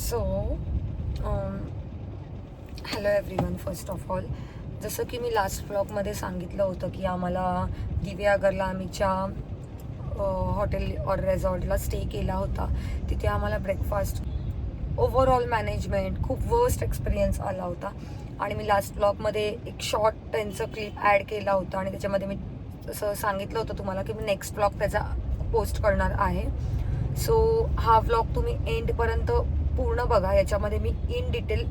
So hello everyone. First of all, जसं की मी last ब्लॉगमध्ये सांगितलं होतं की आम्हाला दिव्यागरला आम्हीच्या हॉटेल और रेसॉर्टला स्टे केला होता. तिथे आम्हाला ब्रेकफास्ट, ओव्हरऑल मॅनेजमेंट खूप वर्स्ट एक्सपिरियन्स आला होता. आणि मी लास्ट ब्लॉगमध्ये एक शॉर्ट त्यांचं क्लिप ॲड केला होता आणि त्याच्यामध्ये मी असं सांगितलं होतं तुम्हाला की मी नेक्स्ट ब्लॉग त्याचा पोस्ट करणार आहे. सो हा व्लॉग तुम्ही एंडपर्यंत पूर्ण बघा. याच्यामध्ये मी इन डिटेल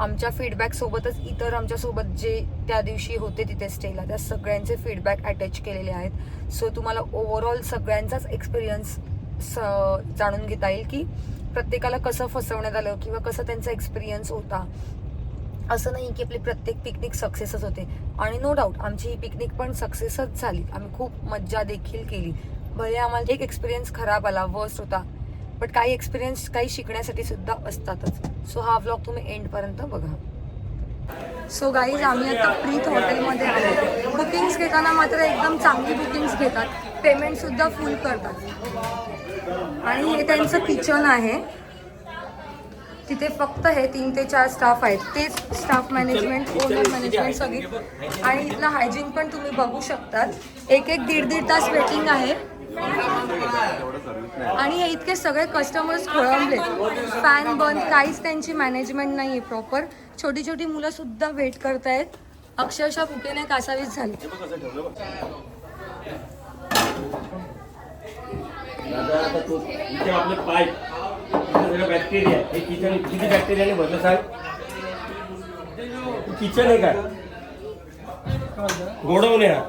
आमच्या फीडबॅकसोबतच इतर आमच्यासोबत जे त्या दिवशी होते तिथे स्टेला त्या सगळ्यांचे फीडबॅक अटॅच केलेले आहेत. सो तुम्हाला ओव्हरऑल सगळ्यांचाच एक्सपिरियन्स जाणून घेता येईल की प्रत्येकाला कसं फसवण्यात आलं किंवा कसं त्यांचा एक्सपिरियन्स होता. असं नाही की आपली प्रत्येक पिकनिक सक्सेसच होते. आणि नो डाऊट आमची ही पिकनिक पण सक्सेसच झाली. आम्ही खूप मज्जा देखील केली. भले आम्हाला एक एक्सपिरियन्स खराब आला, वर्स्ट होता, बट काही एक्सपिरियन्स काही शिकण्यासाठी सुद्धा असतातच. सो हा व्लॉग तुम्ही एंडपर्यंत बघा. सो गाईज, आम्ही आता प्रीत हॉटेलमध्ये आलो. बुकिंग्स घेताना मात्र एकदम चांगली बुकिंग्स घेतात, पेमेंटसुद्धा फुल करतात. आणि हे त्यांचं किचन आहे. तिथे फक्त हे 3 ते 4 स्टाफ आहेत. तेच स्टाफ मॅनेजमेंट, ओनर मॅनेजमेंट सगळी. आणि इथलं हायजीन पण तुम्ही बघू शकतात. एक दीड तास वेटिंग आहे. आणि हे इतके सगळे कस्टमर्स खोळंबले. फॅन बंद, काहीच त्यांची मॅनेजमेंट नाही आहे प्रॉपर. छोटी छोटी मुलं सुद्धा वेट करतायत. अक्षरशः भुकेने कासावीस झाली. बॅक्टेरिया हे किचन किती बॅक्टेरियाने भरलं सांग. किचन आहे का गोडवणे हा.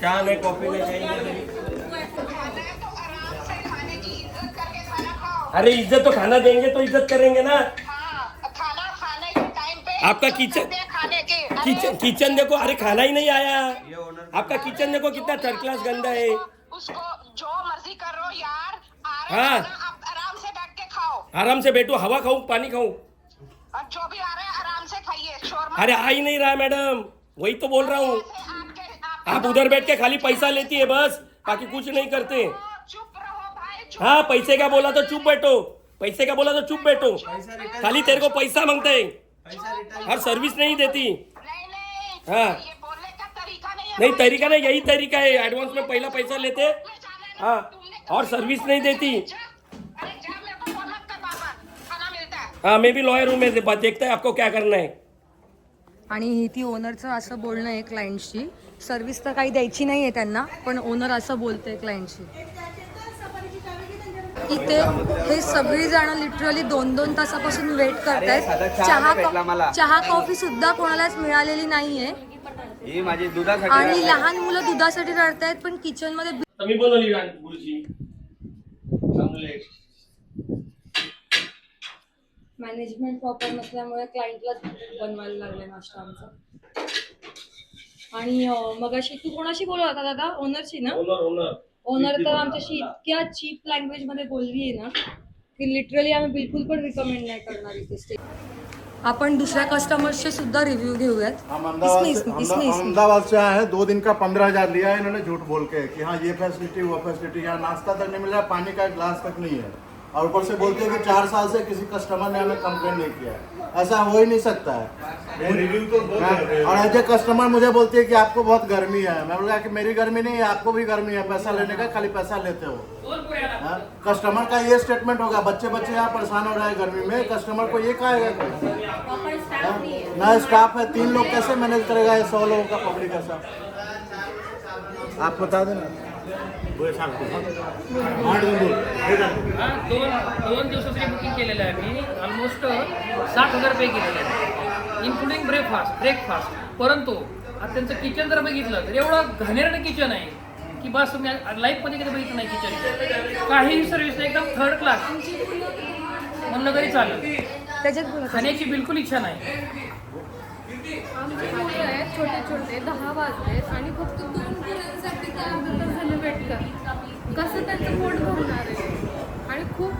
चहा नाही, कॉफी नाही, काही नाही. अरे इज्जत तो खाना देंगे तो इज्जत करेंगे ना. खाना खाने के टाइम पे आपका किचन देखो. अरे खाना ही नहीं आया. आपका किचन देखो कितना थर्ड क्लास गंदा है. उसको जो मर्जी करो यार. हाँ, आप आराम से बैठ के खाओ. आराम से बैठो, हवा खाऊं पानी खाऊं. और जो भी आ रहा है आराम से खाइए. शोर अरे आ ही नहीं रहा मैडम, वही तो बोल रहा हूँ. आप उधर बैठ के खाली पैसा लेती है बस, बाकी कुछ नहीं करते. चुप रहो भाई. हाँ, पैसे का बोला तो चुप बैठो. पैसे का बोला तो चुप बैठो. खाली तेरे को पैसा मांगते हैं, हर सर्विस नहीं देती. नहीं हाँ. ये बोलने का तरीका नहीं है. नहीं तरीका नहीं, यही तरीका है. एडवांस में पहला पैसा लेते, हाँ, और सर्विस नहीं देती. अरे जा, मेरे को फोन मत कर बाबा. खाना मिलता है. हाँ, मैं भी लॉयर हूँ, मैं देखता है आपको क्या करना है. आणि ती ओनरचं असं बोलणं आहे क्लायंटशी. सर्व्हिस तर काही द्यायची नाही आहे त्यांना, पण ओनर असं बोलतंय क्लायंटशी. इथे हे सगळी जण लिटरली 2-2 तासापासून वेट करतायत. चहा कॉफी सुद्धा कोणालाच मिळालेली नाहीये. आणि लहान मुलं दुधासाठी रडतायत, पण किचन मध्ये मी बनवली गुरुजी. मॅनेजमेंट प्रॉपर नसल्यामुळे क्लायंटला बनवायला लागले नाश्ता आमचा. आणि मगाशी तू कोणाशी बोलत होता दादा? ओनरशी ना? ओनर तर आमच्याशी इतक्या चीप लँग्वेज मध्ये बोलली आहे ना की लिटरली आम्ही बिलकुल पण रिकमेंड नाही करणार इथे स्टे. आपण दुसऱ्या कस्टमर्सचे सुद्धा रिव्ह्यू घेऊयात. अहमदाबाद से आए हैं. 2 दिन का 15,000 लिया है इन्होंने झूठ बोल के कि हाँ ये फैसिलिटी वो फैसिलिटी. यहाँ नाश्ता तक नहीं मिल रहा, पानी का एक गिलास तक नहीं है. और ऊपर से बोलते हैं कि 4 साल से किसी कस्टमर ने हमें कंप्लेंट नहीं किया है. ऐसा हो ही नहीं सकता है. रिव्यू तो और एज ए कस्टमर मुझे बोलती है कि आपको बहुत गर्मी है. मैं बोला कि मेरी गर्मी नहीं है, आपको भी गर्मी है. पैसा लेने का खाली पैसा लेते हो. कस्टमर का ये स्टेटमेंट होगा. बच्चे यहाँ परेशान हो रहे हैं गर्मी में. कस्टमर को ये कहेगा ना स्टाफ है 3 लोग कैसे मैनेज करेगा ये 100 लोगों का पब्लिक ऐसा. आप बता देना. दोन दिवसाची बुकिंग केलेलं आहे मी. ऑलमोस्ट 60,000 रुपये केलेले आहे, इन्क्लुडिंग ब्रेकफास्ट. परंतु आता त्यांचं किचन जर बघितलं तर एवढं घाणेरडं किचन आहे की बस तुम्ही लाईफमध्ये कधी बघितलं नाही किचन. काहीही सर्व्हिस नाही, एकदम थर्ड क्लास म्हणलं तरी चालेल. त्याच्यात खाण्याची बिलकुल इच्छा नाही. आमचे मुलं आहेत छोटे छोटे, 10 वाजलेत आणि फक्त 2 मुलांसाठी ते अर्धा तास झाले वेट करतात. कसं त्यांचं पोट भरणार आहे. आणि खूप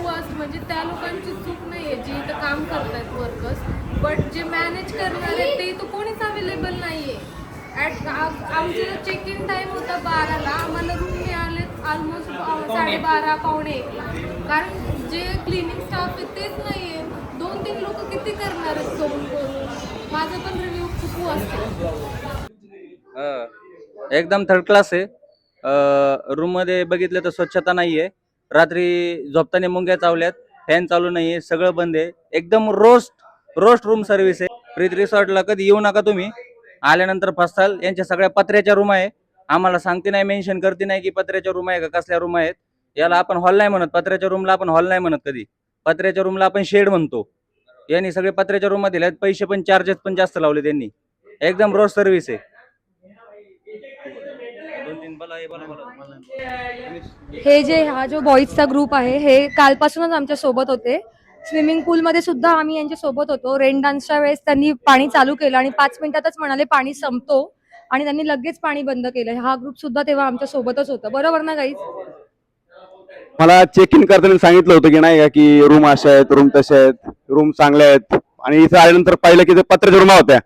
वास्ट, म्हणजे त्या लोकांची चूक नाही आहे जी इथं काम करतायत वर्कर्स, बट जे मॅनेज करणार आहेत ते इथं कोणीच अवेलेबल नाही आहे. आमचं चेक इन टाईम होता 12ला, आम्हाला रूम मिळाले ऑलमोस्ट 12:30 पावणे 1ला. कारण जे क्लिनिंग स्टाफ आहे तेच नाही आहे. 2-3 लोक किती करणार आहेत करून करून. माझा पण रिव्ह्यू खूप वाजतो. एकदम थर्ड क्लास आहे. रूममध्ये बघितलं तर स्वच्छता नाही आहे. रात्री झोपताना मुंग्या चावल्यात, फॅन चालू नाही आहे, सगळं बंद आहे. एकदम रोस्ट रूम सर्व्हिस आहे. प्रीत रिसॉर्टला कधी येऊ नका तुम्ही, आल्यानंतर फसाल. यांच्या सगळ्या पत्र्याच्या रूम आहे. आम्हाला सांगते नाही, मेन्शन करते नाही की पत्र्याच्या रूम आहे का कसल्या रूम आहेत. याला आपण हॉल नाही म्हणत, पत्र्याच्या रूमला आपण हॉल नाही म्हणत कधी. पत्र्याच्या रूमला आपण शेड म्हणतो. यांनी सगळे पत्र्याच्या रूम मध्ये पैसे पण चार्जेस पण जास्त लावले त्यांनी. एकदम रोज सर्व्हिस आहे. हा जो बॉईजचा ग्रुप आहे हे कालपासूनच आमच्या सोबत होते. स्विमिंग पूलमध्ये सुद्धा आम्ही यांच्या सोबत होतो. रेन डान्सच्या वेळेस त्यांनी पाणी चालू केलं आणि 5 मिनिटातच म्हणाले पाणी संपतो आणि त्यांनी लगेच पाणी बंद केलं. हा ग्रुप सुद्धा तेव्हा आमच्या सोबतच होता. बरोबर ना गाईज? मला चेक इन करताना सांगितलं होतं की नाही का की रूम अशा आहेत, रूम तशा आहेत, रूम चांगल्या आहेत. आणि इथं आल्यानंतर पाहिलं की ते पत्र्याच्या रूम होत्या,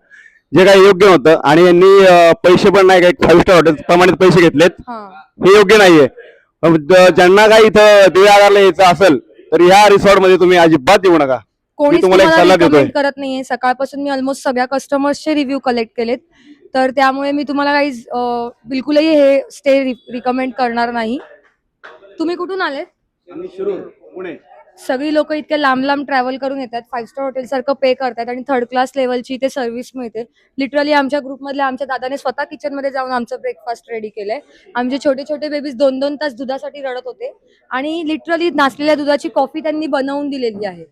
जे काही योग्य होतं. आणि यांनी पैसे पण नाही का 5 स्टार हॉटेल प्रमाणित पैसे घेतलेत, हे योग्य नाहीये. ज्यांना काही इथं दिव्यागरला यायचं असेल तर या रिसॉर्ट मध्ये तुम्ही अजिबात येऊ नका. कोणीच तुम्हाला एक तुम्हाला सल्ला देतोय. रिकमेंड करत नाहीये. सकाळपासून मी ऑलमोस्ट सगळ्या कस्टमर्सचे रिव्ह्यू कलेक्ट केलेत, तर त्यामुळे मी तुम्हाला काही बिलकुलही हे स्टे रिकमेंड करणार नाही. तुम्ही कुठून आलेत? पुणे. सगळी लोक इतके लांब लांब ट्रॅव्हल करून येतात, 5 स्टार हॉटेल सारखं पे करतात आणि 3rd क्लास लेवलची इथे सर्व्हिस मिळते. लिटरली आमच्या ग्रुपमधल्या आमच्या दादाने स्वतः किचन मध्ये जाऊन आमचं ब्रेकफास्ट रेडी केलंय. आमचे छोटे छोटे बेबीज 2-2 तास दुधासाठी रडत होते आणि लिटरली नासलेल्या दुधाची कॉफी त्यांनी बनवून दिलेली आहे.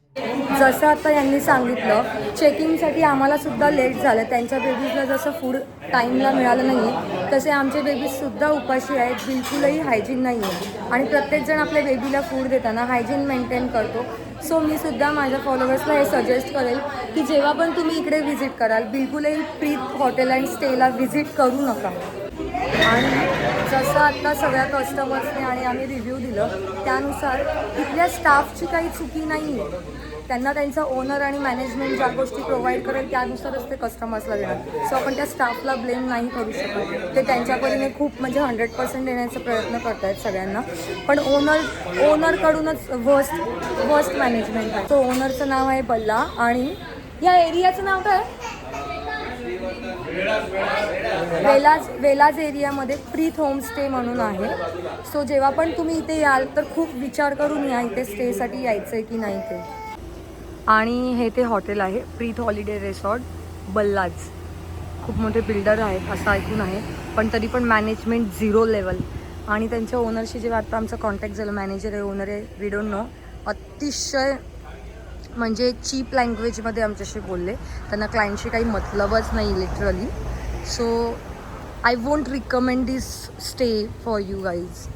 जसं आता यांनी सांगितलं, चेकिंगसाठी आम्हाला सुद्धा लेट झालं. त्यांच्या बेबीजला जसं फूड टाईमला मिळालं नाही तसे आमचे बेबीज सुद्धा उपाशी आहेत. बिलकुलही हायजीन नाही आहे आणि प्रत्येकजण आपल्या बेबीला फूड देताना हायजीन मेंटेन करतो. सो मी सुद्धा माझ्या फॉलोअर्सला हे सजेस्ट करेल की जेव्हा पण तुम्ही इकडे व्हिजिट कराल बिलकुलही प्रीत हॉटेल अँड स्टेला व्हिजिट करू नका. आणि जसं आता सगळ्या कस्टमर्सने आणि आम्ही रिव्ह्यू दिलं त्यानुसार इथल्या स्टाफची काही चुकी नाही आहे. त्यांना त्यांचा ओनर आणि मॅनेजमेंट ज्या गोष्टी प्रोव्हाइड करेल त्यानुसारच ते कस्टमर्सला देणार. सो आपण त्या स्टाफला ब्लेम नाही करू शकत. ते त्यांच्या परीने खूप म्हणजे 100% देण्याचा प्रयत्न करत आहेत सगळ्यांना. पण ओनरकडूनच वर्स्ट मॅनेजमेंट आहे. तो ओनरचं नाव आहे बल्ला आणि या एरियाचं नाव काय? वेलाज एरियामध्ये प्रीत होमस्टे म्हणून आहे. सो जेव्हा पण तुम्ही इथे याल तर खूप विचार करून या इथे स्टेसाठी यायचं आहे की नाही ते. आणि हे ते हॉटेल आहे प्रीत हॉलिडे रिसॉर्ट बल्लाज. खूप मोठे बिल्डर आहेत असं ऐकून आहे, पण तरी पण मॅनेजमेंट 0 लेवल. आणि त्यांच्या ओनरशी जेव्हा आता आमचा कॉन्टॅक्ट झाला, मॅनेजर आहे ओनर आहे वी डोंट नो, अतिशय म्हणजे चीप लँग्वेजमध्ये आमच्याशी बोलले. त्यांना क्लायंटशी काही मतलबच नाही literally. So I won't recommend this stay for you guys.